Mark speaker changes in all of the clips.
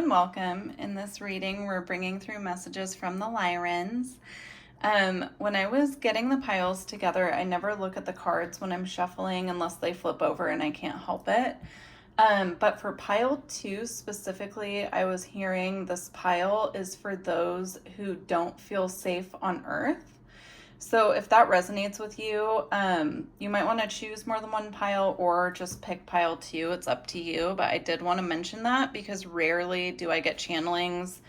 Speaker 1: and welcome. In this reading, we're bringing through messages from the Lyrans. When I was getting the piles together, I never look at the cards when I'm shuffling unless they flip over and I can't help it. But for pile 2 specifically, I was hearing this pile is for those who don't feel safe on Earth. So if that resonates with you, you might want to choose more than one pile or just pick pile 2. It's up to you, but I did want to mention that because rarely do I get channelings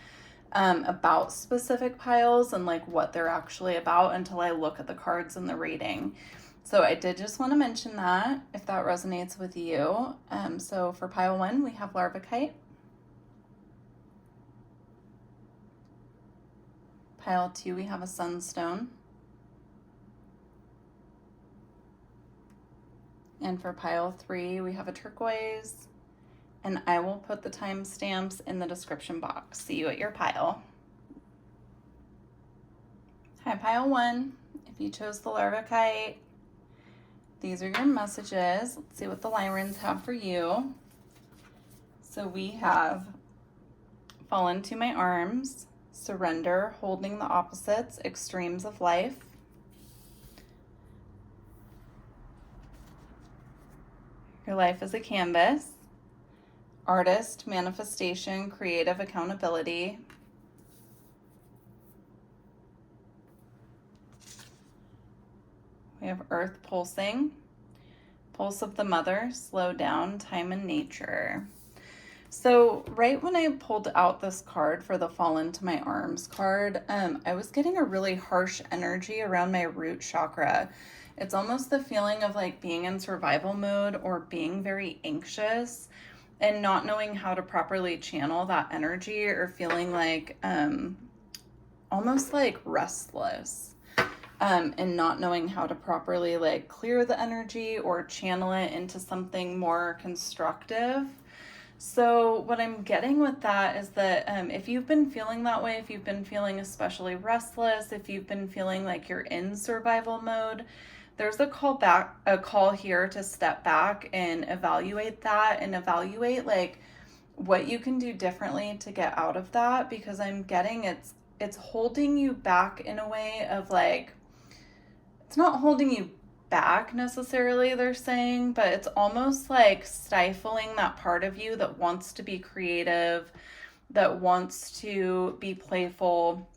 Speaker 1: about specific piles and like what they're actually about until I look at the cards in the reading. So I did just want to mention that if that resonates with you. So for pile 1, we have Larvikite. Pile 2, we have a Sunstone. And for pile 3, we have a turquoise, and I will put the timestamps in the description box. See you at your pile. Hi, pile 1. If you chose the Larvikite, these are your messages. Let's see what the Lyrans have for you. So we have fall into my arms, surrender, holding the opposites, extremes of life. Your life is a canvas. Artist, manifestation, creative accountability. We have earth pulsing. Pulse of the mother, slow down, time and nature. So right when I pulled out this card for the fall into my arms card, I was getting a really harsh energy around my root chakra. It's almost the feeling of like being in survival mode or being very anxious and not knowing how to properly channel that energy or feeling like almost like restless and not knowing how to properly like clear the energy or channel it into something more constructive. So what I'm getting with that is that if you've been feeling that way, if you've been feeling especially restless, if you've been feeling like you're in survival mode, there's a call here to step back and evaluate that and evaluate like what you can do differently to get out of that, because I'm getting it's holding you back in a way of like, it's not holding you back necessarily, they're saying, but it's almost like stifling that part of you that wants to be creative, that wants to be playful.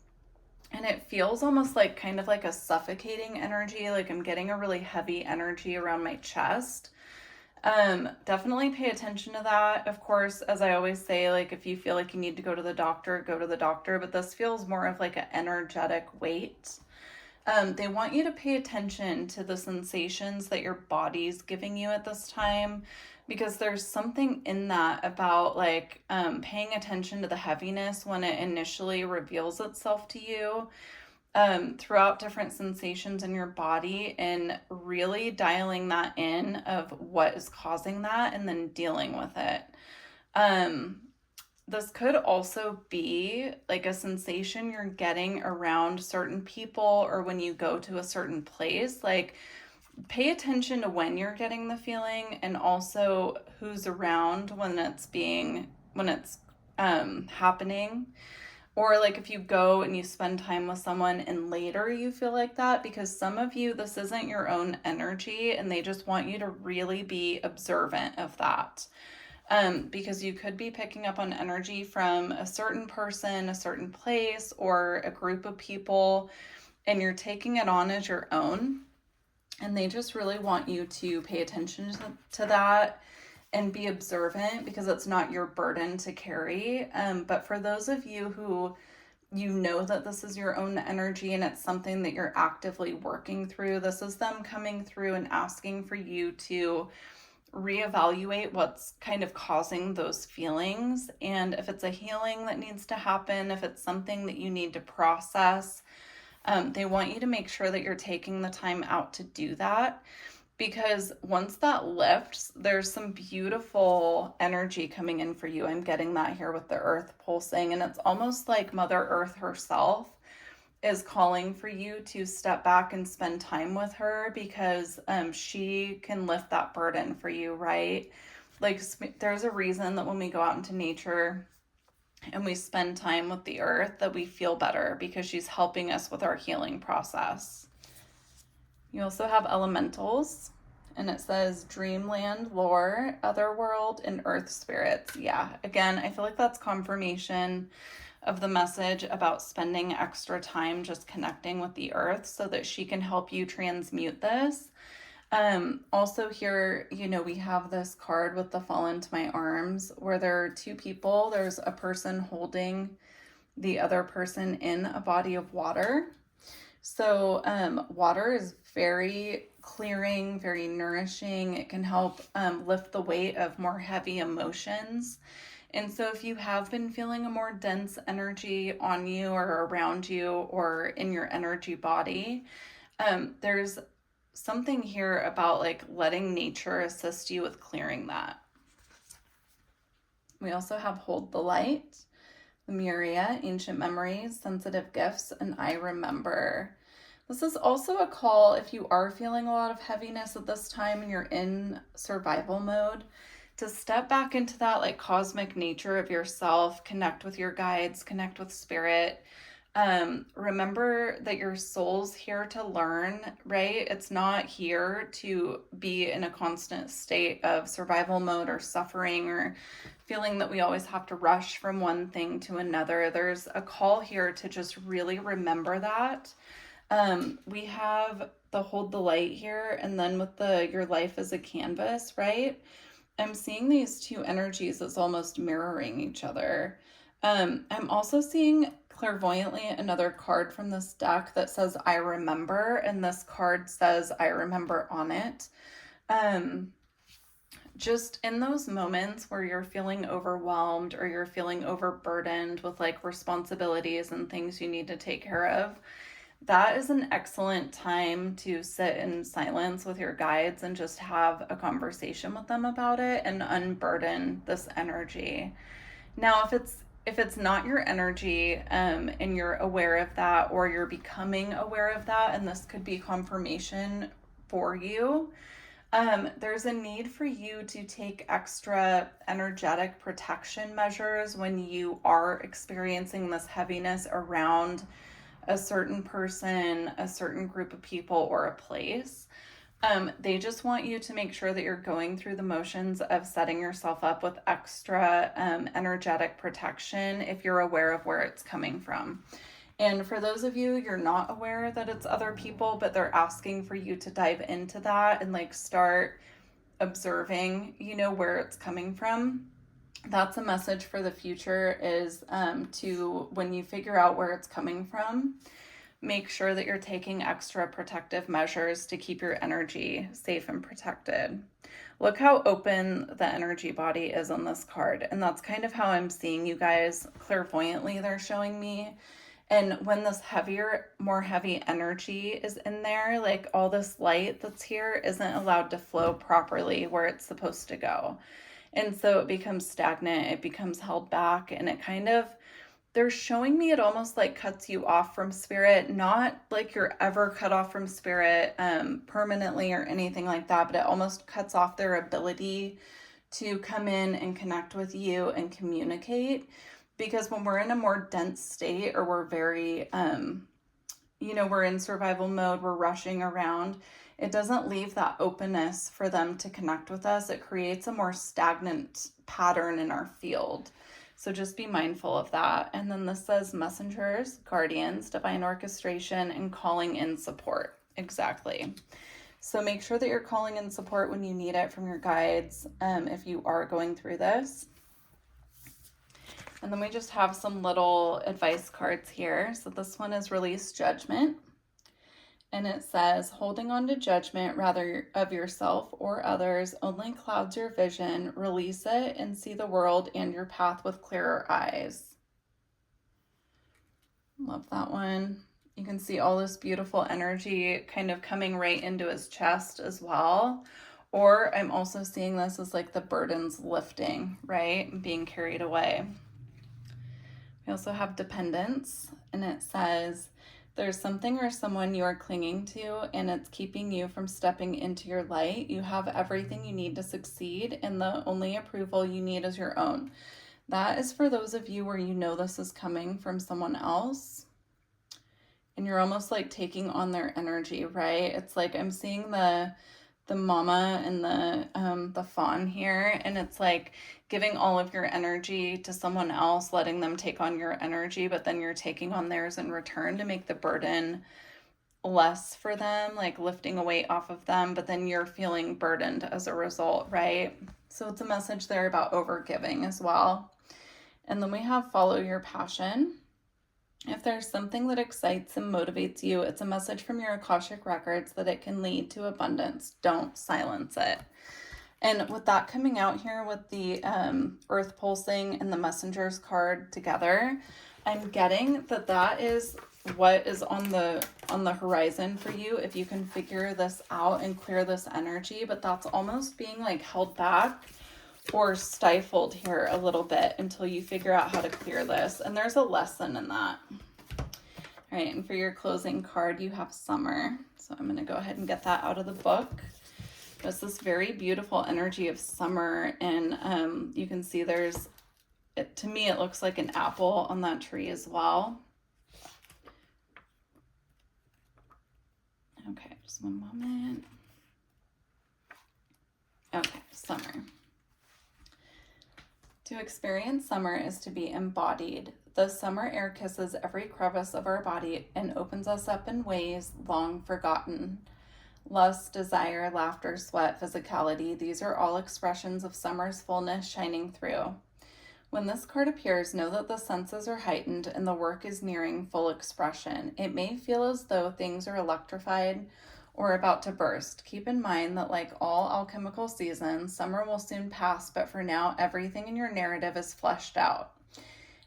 Speaker 1: And it feels almost like kind of like a suffocating energy. Like I'm getting a really heavy energy around my chest. Definitely pay attention to that. Of course, as I always say, like if you feel like you need to go to the doctor, go to the doctor, but this feels more of like an energetic weight. They want you to pay attention to the sensations that your body's giving you at this time, because there's something in that about like paying attention to the heaviness when it initially reveals itself to you throughout different sensations in your body, and really dialing that in of what is causing that and then dealing with it. This could also be like a sensation you're getting around certain people or when you go to a certain place. Like pay attention to when you're getting the feeling and also who's around when it's happening. Or like if you go and you spend time with someone and later you feel like that, because some of you, this isn't your own energy and they just want you to really be observant of that. Because you could be picking up on energy from a certain person, a certain place, or a group of people, and you're taking it on as your own. And they just really want you to pay attention to that and be observant, because it's not your burden to carry. But for those of you who you know that this is your own energy and it's something that you're actively working through, this is them coming through and asking for you to reevaluate what's kind of causing those feelings, and if it's a healing that needs to happen, if it's something that you need to process, they want you to make sure that you're taking the time out to do that, because once that lifts, there's some beautiful energy coming in for you. I'm getting that here with the earth pulsing, and it's almost like Mother Earth herself is calling for you to step back and spend time with her, because she can lift that burden for you, right? Like there's a reason that when we go out into nature and we spend time with the earth, that we feel better because she's helping us with our healing process. You also have elementals, and it says dreamland, lore, otherworld, and earth spirits. Yeah, again, I feel like that's confirmation of the message about spending extra time just connecting with the earth so that she can help you transmute this. Also here, we have this card with the fall into my arms where there are two people. There's a person holding the other person in a body of water. So water is very clearing, very nourishing. It can help lift the weight of more heavy emotions. And so if you have been feeling a more dense energy on you or around you or in your energy body, there's something here about like letting nature assist you with clearing that. We also have hold the light, the Muria, ancient memories, sensitive gifts, and I remember. This is also a call if you are feeling a lot of heaviness at this time and you're in survival mode, to step back into that like cosmic nature of yourself, connect with your guides, connect with spirit. Remember that your soul's here to learn, right? It's not here to be in a constant state of survival mode or suffering or feeling that we always have to rush from one thing to another. There's a call here to just really remember that. We have the hold the light here, and then with the your life as a canvas, right? I'm seeing these two energies as almost mirroring each other. I'm also seeing clairvoyantly another card from this deck that says I remember, and this card says I remember on it. Just in those moments where you're feeling overwhelmed or you're feeling overburdened with like responsibilities and things you need to take care of, that is an excellent time to sit in silence with your guides and just have a conversation with them about it and unburden this energy. Now, if it's not your energy, and you're aware of that, or you're becoming aware of that, and this could be confirmation for you, there's a need for you to take extra energetic protection measures when you are experiencing this heaviness around a certain person, a certain group of people, or a place. They just want you to make sure that you're going through the motions of setting yourself up with extra energetic protection if you're aware of where it's coming from. And for those of you, you're not aware that it's other people, but they're asking for you to dive into that and like start observing, where it's coming from. That's a message for the future, is to, when you figure out where it's coming from, make sure that you're taking extra protective measures to keep your energy safe and protected. Look how open the energy body is on this card. And that's kind of how I'm seeing you guys clairvoyantly, they're showing me. And when this heavier, more heavy energy is in there, like all this light that's here isn't allowed to flow properly where it's supposed to go. And so it becomes stagnant, it becomes held back, and it kind of, they're showing me it almost like cuts you off from spirit, not like you're ever cut off from spirit permanently or anything like that, but it almost cuts off their ability to come in and connect with you and communicate. Because when we're in a more dense state, or we're very, we're in survival mode, we're rushing around, it doesn't leave that openness for them to connect with us. It creates a more stagnant pattern in our field. So just be mindful of that. And then this says messengers, guardians, divine orchestration, and calling in support. Exactly. So make sure that you're calling in support when you need it from your guides, if you are going through this. And then we just have some little advice cards here. So this one is release judgment. And it says, holding on to judgment, rather of yourself or others, only clouds your vision. Release it and see the world and your path with clearer eyes. Love that one. You can see all this beautiful energy kind of coming right into his chest as well. Or I'm also seeing this as like the burdens lifting, right? And being carried away. We also have dependence, and it says, there's something or someone you are clinging to, and it's keeping you from stepping into your light. You have everything you need to succeed, and the only approval you need is your own. That is for those of you where you know this is coming from someone else and you're almost like taking on their energy, right? It's like I'm seeing the mama and the fawn here, and it's like giving all of your energy to someone else, letting them take on your energy, but then you're taking on theirs in return to make the burden less for them, like lifting a weight off of them, but then you're feeling burdened as a result, right? So it's a message there about overgiving as well. And then we have follow your passion. If there's something that excites and motivates you, it's a message from your Akashic records that it can lead to abundance. Don't silence it. And with that coming out here with the earth pulsing and the messengers card together, I'm getting that that is what is on the horizon for you if you can figure this out and clear this energy. But that's almost being like held back or stifled here a little bit until you figure out how to clear this. And there's a lesson in that. All right, and for your closing card, you have summer. So I'm going to go ahead and get that out of the book. There's this very beautiful energy of summer, and you can see there's, to me, it looks like an apple on that tree as well. Okay, just one moment. Okay, summer. To experience summer is to be embodied. The summer air kisses every crevice of our body and opens us up in ways long forgotten. Lust, desire, laughter, sweat, physicality, these are all expressions of summer's fullness shining through. When this card appears, know that the senses are heightened and the work is nearing full expression. It may feel as though things are electrified or about to burst. Keep in mind that like all alchemical seasons, summer will soon pass, but for now, everything in your narrative is fleshed out.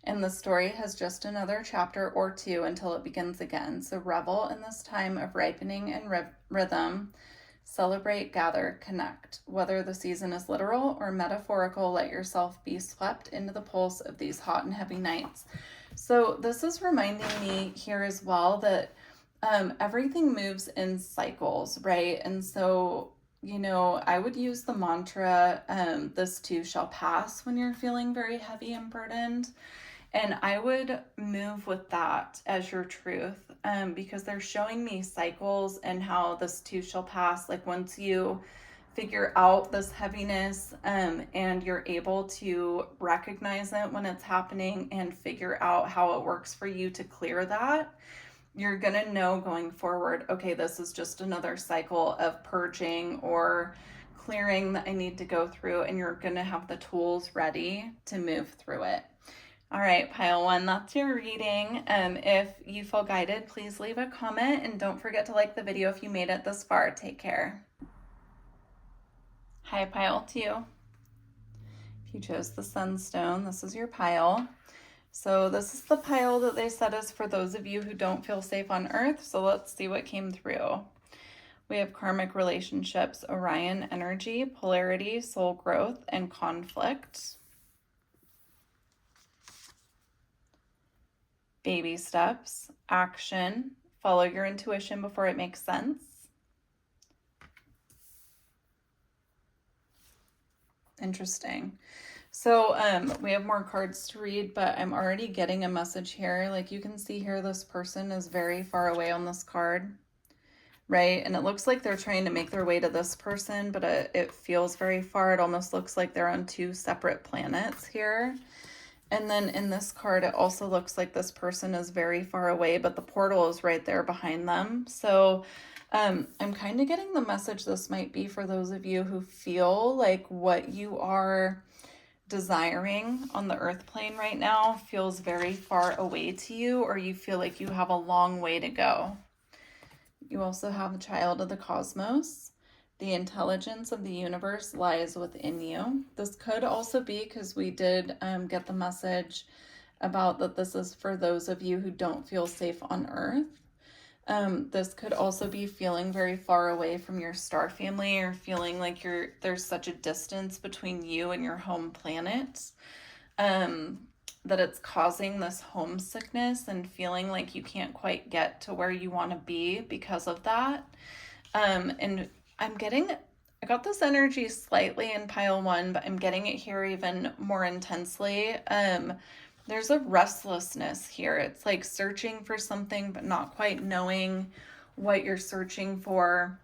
Speaker 1: And the story has just another chapter or two until it begins again. So revel in this time of ripening and rhythm. Celebrate, gather, connect. Whether the season is literal or metaphorical, let yourself be swept into the pulse of these hot and heavy nights. So this is reminding me here as well that everything moves in cycles, right? And so, you know, I would use the mantra, this too shall pass, when you're feeling very heavy and burdened. And I would move with that as your truth, because they're showing me cycles and how this too shall pass. Like once you figure out this heaviness and you're able to recognize it when it's happening and figure out how it works for you to clear that, you're going to know going forward, okay, this is just another cycle of purging or clearing that I need to go through, and you're going to have the tools ready to move through it. All right, pile one, that's your reading. If you feel guided, please leave a comment and don't forget to like the video if you made it this far. Take care. Hi, pile two. If you chose the sunstone, this is your pile. So this is the pile that they said is for those of you who don't feel safe on Earth. So let's see what came through. We have karmic relationships, Orion energy, polarity, soul growth, and conflict. Baby steps, action, follow your intuition before it makes sense. Interesting. So we have more cards to read, but I'm already getting a message here. Like you can see here, this person is very far away on this card, right? And it looks like they're trying to make their way to this person, but it feels very far. It almost looks like they're on two separate planets here. And then in this card, it also looks like this person is very far away, but the portal is right there behind them. So I'm kind of getting the message this might be for those of you who feel like what you are desiring on the earth plane right now feels very far away to you, or you feel like you have a long way to go. You also have the child of the cosmos. The intelligence of the universe lies within you. This could also be because we did get the message about that this is for those of you who don't feel safe on Earth. This could also be feeling very far away from your star family, or feeling like there's such a distance between you and your home planet, that it's causing this homesickness and feeling like you can't quite get to where you want to be because of that. And I'm getting I got this energy slightly in pile 1, but I'm getting it here even more intensely. There's a restlessness here. It's like searching for something, but not quite knowing what you're searching for,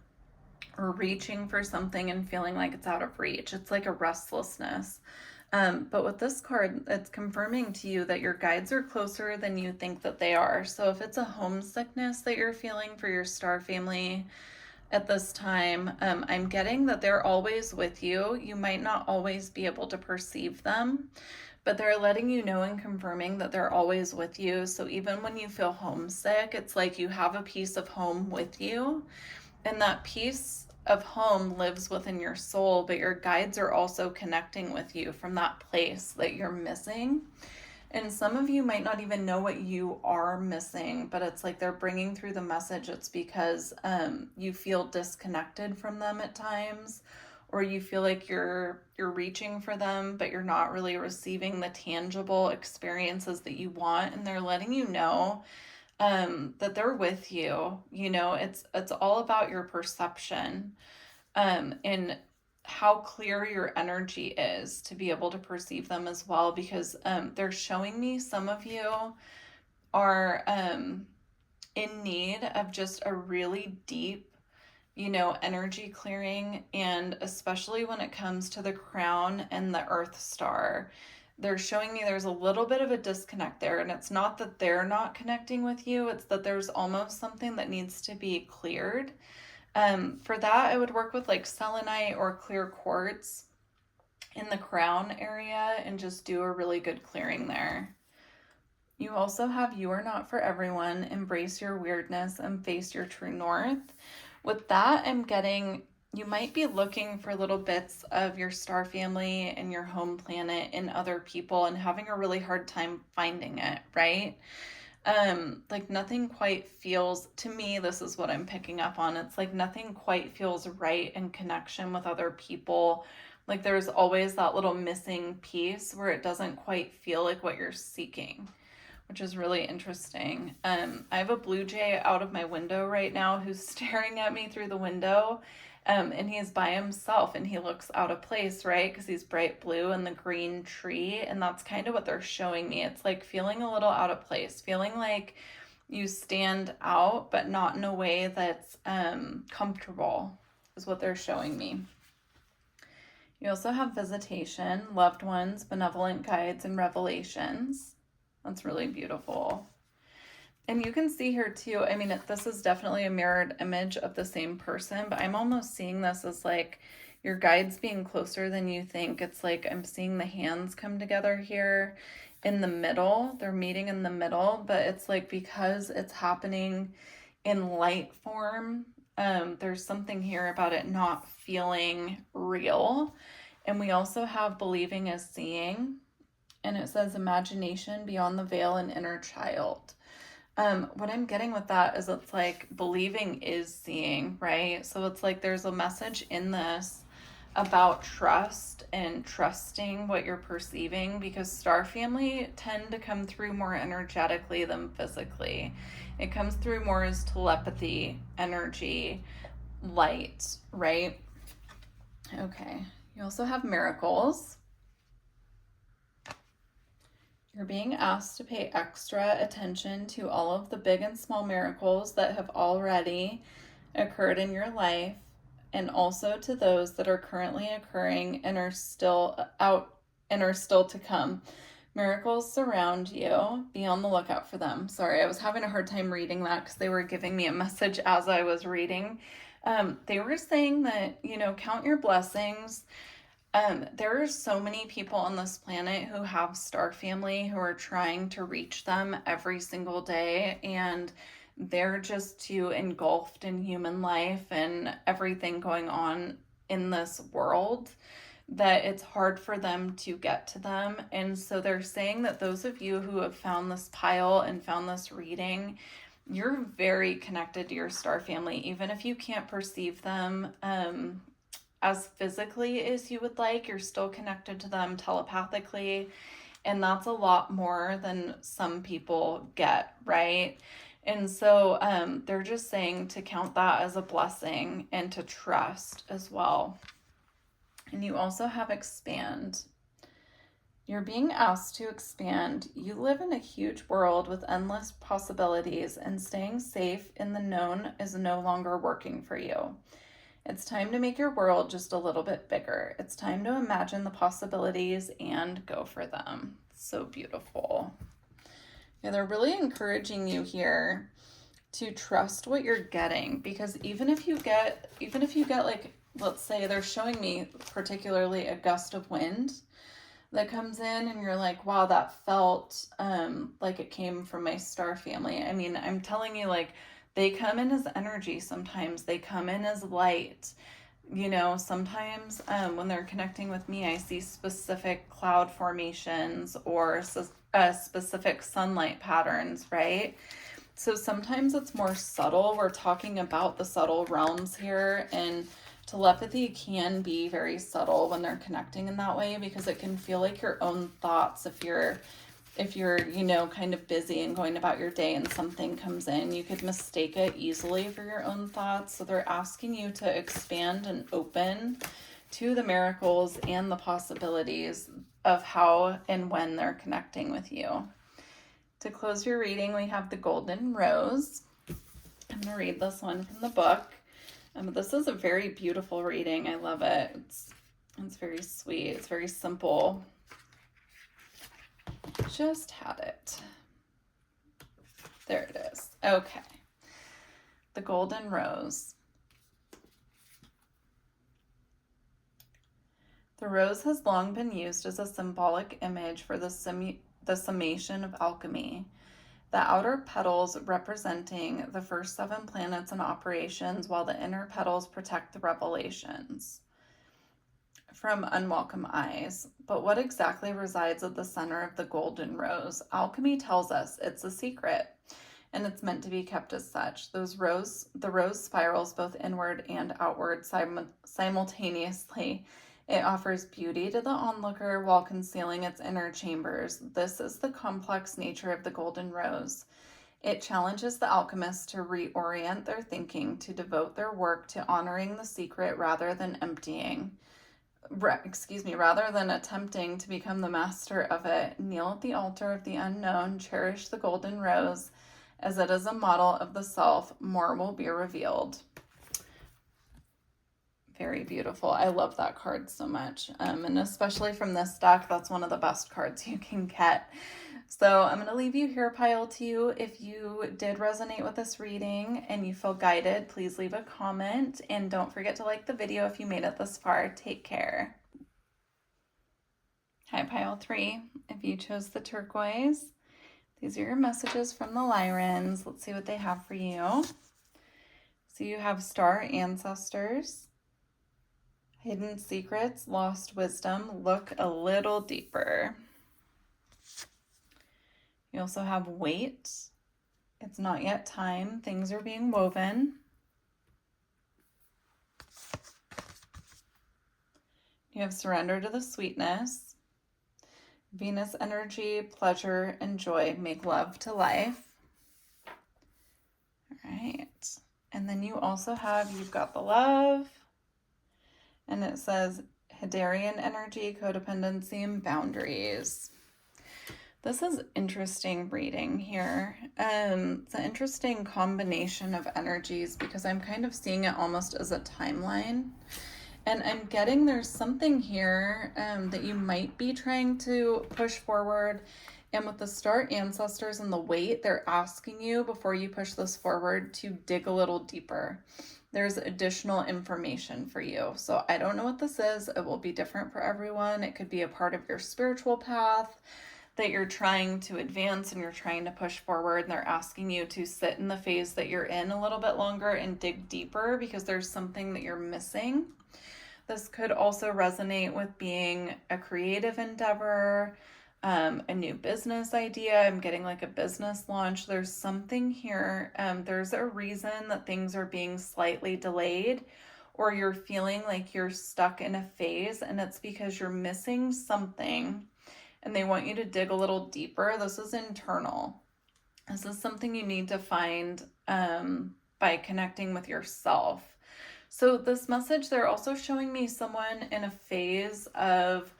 Speaker 1: or reaching for something and feeling like it's out of reach. It's like a restlessness. But with this card, it's confirming to you that your guides are closer than you think that they are. So if it's a homesickness that you're feeling for your star family at this time, I'm getting that they're always with you. You might not always be able to perceive them, but they're letting you know and confirming that they're always with you. So even when you feel homesick, it's like you have a piece of home with you, and that piece of home lives within your soul, but your guides are also connecting with you from that place that you're missing. And some of you might not even know what you are missing, but it's like they're bringing through the message. It's because you feel disconnected from them at times, or you feel like you're reaching for them, but you're not really receiving the tangible experiences that you want. And they're letting you know that they're with you. You know, it's all about your perception, and how clear your energy is to be able to perceive them as well, because they're showing me some of you are in need of just a really deep, energy clearing. And especially when it comes to the crown and the earth star, they're showing me there's a little bit of a disconnect there. And it's not that they're not connecting with you, it's that there's almost something that needs to be cleared. For that, I would work with like selenite or clear quartz in the crown area and just do a really good clearing there. You also have You Are Not For Everyone, Embrace Your Weirdness, and Face Your True North. With that, I'm getting you might be looking for little bits of your star family and your home planet in other people and having a really hard time finding it, right? Like nothing quite feels, to me, this is what I'm picking up on. It's like nothing quite feels right in connection with other people. Like there's always that little missing piece where it doesn't quite feel like what you're seeking, which is really interesting. I have a blue jay out of my window right now who's staring at me through the window. And he's by himself and he looks out of place, right? Because he's bright blue and the green tree. And that's kind of what they're showing me. It's like feeling a little out of place, feeling like you stand out, but not in a way that's comfortable, is what they're showing me. You also have visitation, loved ones, benevolent guides, and revelations. That's really beautiful. And you can see here too, I mean, this is definitely a mirrored image of the same person, but I'm almost seeing this as like your guides being closer than you think. It's like I'm seeing the hands come together here in the middle. They're meeting in the middle, but it's like because it's happening in light form, there's something here about it not feeling real. And we also have believing as seeing, and it says imagination beyond the veil and inner child. What I'm getting with that is it's like believing is seeing, right? So it's like there's a message in this about trust and trusting what you're perceiving, because star family tend to come through more energetically than physically. It comes through more as telepathy, energy, light, right? Okay. You also have miracles. You're being asked to pay extra attention to all of the big and small miracles that have already occurred in your life, and also to those that are currently occurring and are still to come. Miracles surround you. Be on the lookout for them. Sorry, I was having a hard time reading that because they were giving me a message as I was reading. They were saying that, count your blessings. There are so many people on this planet who have star family who are trying to reach them every single day, and they're just too engulfed in human life and everything going on in this world that it's hard for them to get to them. And so they're saying that those of you who have found this pile and found this reading, you're very connected to your star family, even if you can't perceive them as physically as you would like. You're still connected to them telepathically, and that's a lot more than some people get, right? And so they're just saying to count that as a blessing and to trust as well. And you also have expand. You're being asked to expand. You live in a huge world with endless possibilities, and staying safe in the known is no longer working for you. It's time to make your world just a little bit bigger. It's time to imagine the possibilities and go for them. So beautiful. Yeah, they're really encouraging you here to trust what you're getting, because even if you get like, let's say they're showing me particularly a gust of wind that comes in and you're like, wow, that felt like it came from my star family. I mean, I'm telling you, like, they come in as energy sometimes. They come in as light. You know, sometimes when they're connecting with me, I see specific cloud formations or specific sunlight patterns, right? So sometimes it's more subtle. We're talking about the subtle realms here, and telepathy can be very subtle when they're connecting in that way, because it can feel like your own thoughts. If you're, you know, kind of busy and going about your day and something comes in, you could mistake it easily for your own thoughts. So they're asking you to expand and open to the miracles and the possibilities of how and when they're connecting with you. To close your reading, we have the Golden Rose. I'm going to read this one from the book. This is a very beautiful reading. I love it. It's very sweet. It's very simple. Just had it. There it is. Okay. The Golden Rose. The rose has long been used as a symbolic image for the summation of alchemy. The outer petals representing the first 7 planets in operations, while the inner petals protect the revelations from unwelcome eyes. But what exactly resides at the center of the golden rose? Alchemy tells us it's a secret, and it's meant to be kept as such. The rose spirals both inward and outward simultaneously. It offers beauty to the onlooker while concealing its inner chambers. This is the complex nature of the golden rose. It challenges the alchemists to reorient their thinking, to devote their work to honoring the secret rather than attempting to become the master of it. Kneel at the altar of the unknown, cherish the golden rose, as it is a model of the self. More will be revealed. Very beautiful. I love that card so much. And especially from this deck, that's one of the best cards you can get. So I'm going to leave you here, Pile 2. If you did resonate with this reading and you feel guided, please leave a comment. And don't forget to like the video if you made it this far. Take care. Hi, Pile 3. If you chose the turquoise, these are your messages from the Lyrans. Let's see what they have for you. So you have star ancestors, hidden secrets, lost wisdom. Look a little deeper. You also have wait. It's not yet time. Things are being woven. You have surrender to the sweetness. Venus energy, pleasure, and joy. Make love to life. All right. And then you also have, you've got the love. And it says Hadarian energy, codependency, and boundaries. This is interesting reading here. It's an interesting combination of energies because I'm kind of seeing it almost as a timeline. And I'm getting there's something here that you might be trying to push forward. And with the star ancestors and the weight, they're asking you before you push this forward to dig a little deeper. There's additional information for you. So I don't know what this is. It will be different for everyone. It could be a part of your spiritual path that you're trying to advance and you're trying to push forward, and they're asking you to sit in the phase that you're in a little bit longer and dig deeper because there's something that you're missing. This could also resonate with being a creative endeavor, a new business idea. I'm getting like a business launch. There's something here. There's a reason that things are being slightly delayed, or you're feeling like you're stuck in a phase, and it's because you're missing something and they want you to dig a little deeper. This is internal. This is something you need to find by connecting with yourself. So this message, they're also showing me someone in a phase of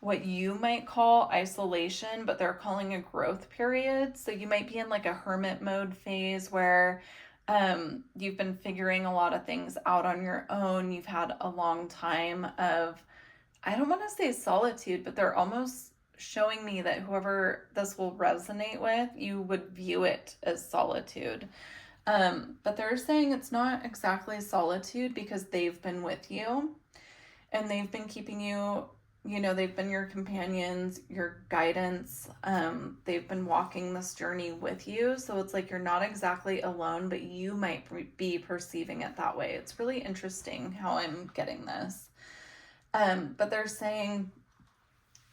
Speaker 1: what you might call isolation, but they're calling a growth period. So you might be in like a hermit mode phase where you've been figuring a lot of things out on your own. You've had a long time of, I don't want to say solitude, but they're almost showing me that whoever this will resonate with, you would view it as solitude. But they're saying it's not exactly solitude because they've been with you and they've been keeping you, they've been your companions, your guidance. They've been walking this journey with you. So it's like you're not exactly alone, but you might be perceiving it that way. It's really interesting how I'm getting this. But they're saying,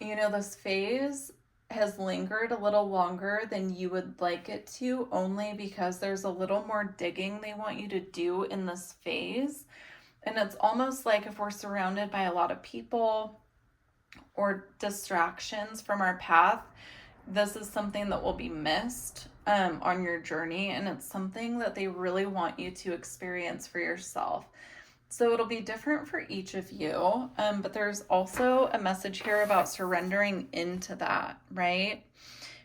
Speaker 1: this phase has lingered a little longer than you would like it to, only because there's a little more digging they want you to do in this phase. And it's almost like if we're surrounded by a lot of people or distractions from our path, this is something that will be missed on your journey. And it's something that they really want you to experience for yourself. So it'll be different for each of you, but there's also a message here about surrendering into that, right?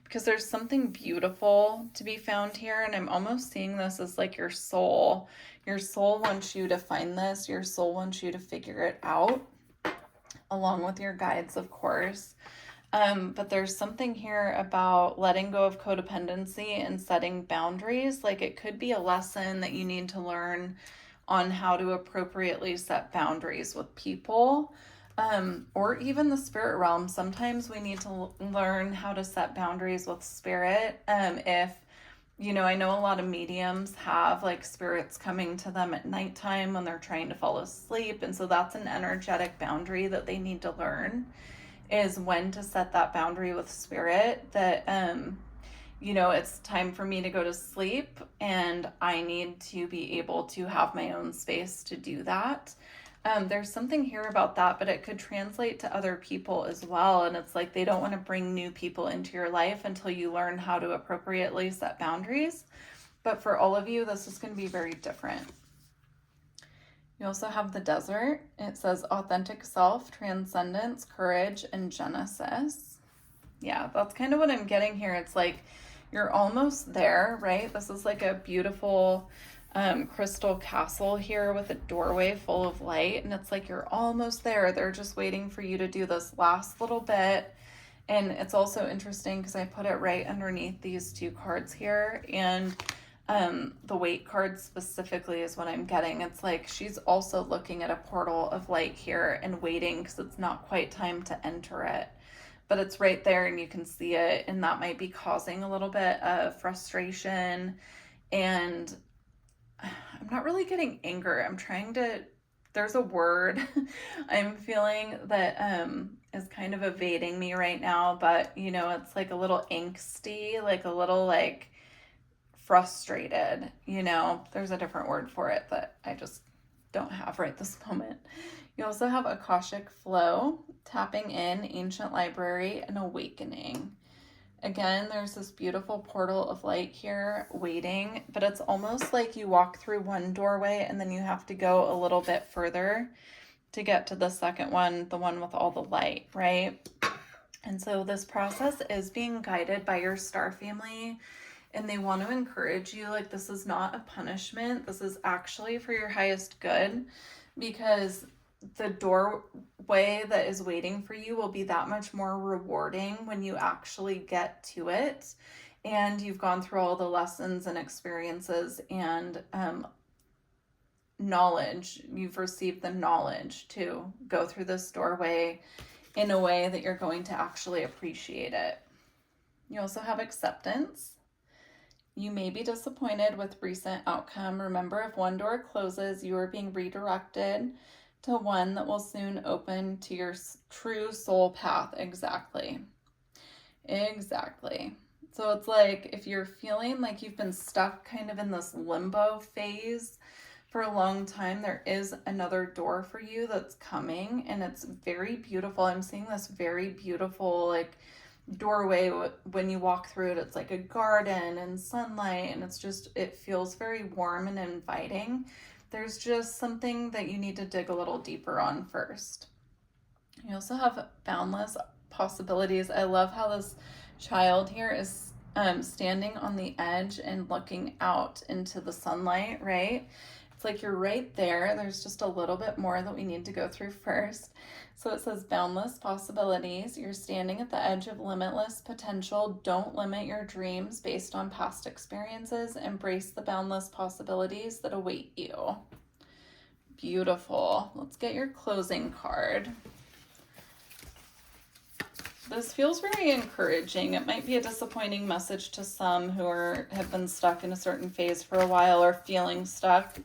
Speaker 1: Because there's something beautiful to be found here, and I'm almost seeing this as like your soul. Your soul wants you to find this. Your soul wants you to figure it out, along with your guides, of course. But there's something here about letting go of codependency and setting boundaries. Like it could be a lesson that you need to learn on how to appropriately set boundaries with people, or even the spirit realm. Sometimes we need to learn how to set boundaries with spirit. If, I know a lot of mediums have like spirits coming to them at nighttime when they're trying to fall asleep. And so that's an energetic boundary that they need to learn, is when to set that boundary with spirit, that it's time for me to go to sleep and I need to be able to have my own space to do that. There's something here about that, but it could translate to other people as well. And it's like they don't want to bring new people into your life until you learn how to appropriately set boundaries. But for all of you, this is going to be very different. You also have the desert. It says authentic self, transcendence, courage, and genesis. Yeah, that's kind of what I'm getting here. It's like you're almost there, right? This is like a beautiful crystal castle here with a doorway full of light. And it's like you're almost there. They're just waiting for you to do this last little bit. And it's also interesting because I put it right underneath these two cards here. And the weight card specifically is what I'm getting. It's like she's also looking at a portal of light here and waiting because it's not quite time to enter it. But it's right there and you can see it, and that might be causing a little bit of frustration. And I'm not really getting anger. There's a word I'm feeling that is kind of evading me right now, but it's like a little angsty, like a little like frustrated, there's a different word for it that I just don't have right this moment. You also have Akashic Flow, tapping in, ancient library, and awakening. Again, there's this beautiful portal of light here waiting, but it's almost like you walk through one doorway and then you have to go a little bit further to get to the second one, the one with all the light, right? And so this process is being guided by your star family, and they want to encourage you, like this is not a punishment. This is actually for your highest good, because the doorway that is waiting for you will be that much more rewarding when you actually get to it and you've gone through all the lessons and experiences and knowledge. You've received the knowledge to go through this doorway in a way that you're going to actually appreciate it. You also have acceptance. You may be disappointed with recent outcome. Remember, if one door closes, you are being redirected to one that will soon open to your true soul path. Exactly. So it's like if you're feeling like you've been stuck kind of in this limbo phase for a long time, there is another door for you that's coming, and it's very beautiful. I'm seeing this very beautiful, like doorway, when you walk through it, it's like a garden and sunlight, and it's just, it feels very warm and inviting. There's just something that you need to dig a little deeper on first. You also have boundless possibilities. I love how this child here is standing on the edge and looking out into the sunlight, right? It's like you're right there. There's just a little bit more that we need to go through first. So it says boundless possibilities. You're standing at the edge of limitless potential. Don't limit your dreams based on past experiences. Embrace the boundless possibilities that await you. Beautiful. Let's get your closing card. This feels very encouraging. It might be a disappointing message to some who have been stuck in a certain phase for a while or feeling stuck.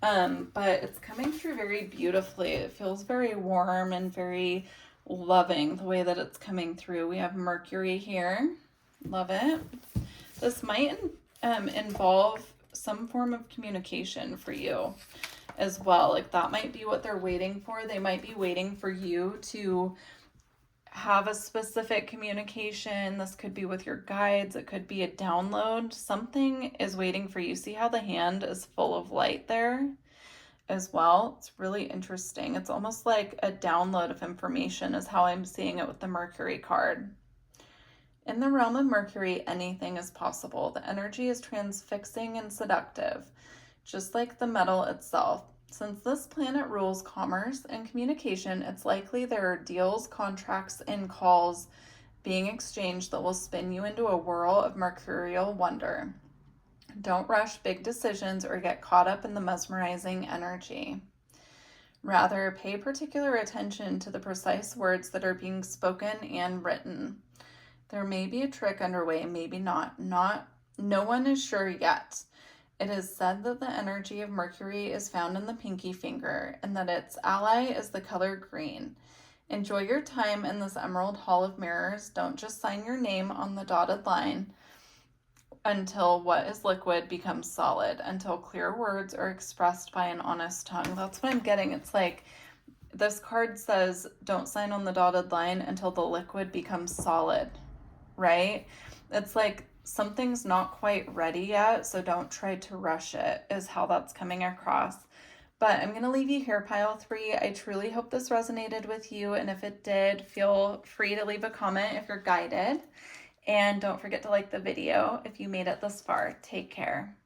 Speaker 1: But it's coming through very beautifully. It feels very warm and very loving the way that it's coming through. We have Mercury here. Love it. This might involve some form of communication for you as well. Like that might be what they're waiting for. They might be waiting for you to have a specific communication. This could be with your guides. It could be a download. Something is waiting for you. See how the hand is full of light there as well? It's really interesting. It's almost like a download of information is how I'm seeing it with the Mercury card. In the realm of Mercury, anything is possible. The energy is transfixing and seductive, just like the metal itself. Since this planet rules commerce and communication, it's likely there are deals, contracts, and calls being exchanged that will spin you into a whirl of mercurial wonder. Don't rush big decisions or get caught up in the mesmerizing energy. Rather, pay particular attention to the precise words that are being spoken and written. There may be a trick underway, maybe not. No one is sure yet. It is said that the energy of Mercury is found in the pinky finger and that its ally is the color green. Enjoy your time in this Emerald Hall of Mirrors. Don't just sign your name on the dotted line until what is liquid becomes solid, until clear words are expressed by an honest tongue. That's what I'm getting. It's like this card says, don't sign on the dotted line until the liquid becomes solid, right? It's like something's not quite ready yet, so don't try to rush it, is how that's coming across. But I'm going to leave you here, pile 3. I truly hope this resonated with you, and if it did, feel free to leave a comment if you're guided. And don't forget to like the video if you made it this far. Take care.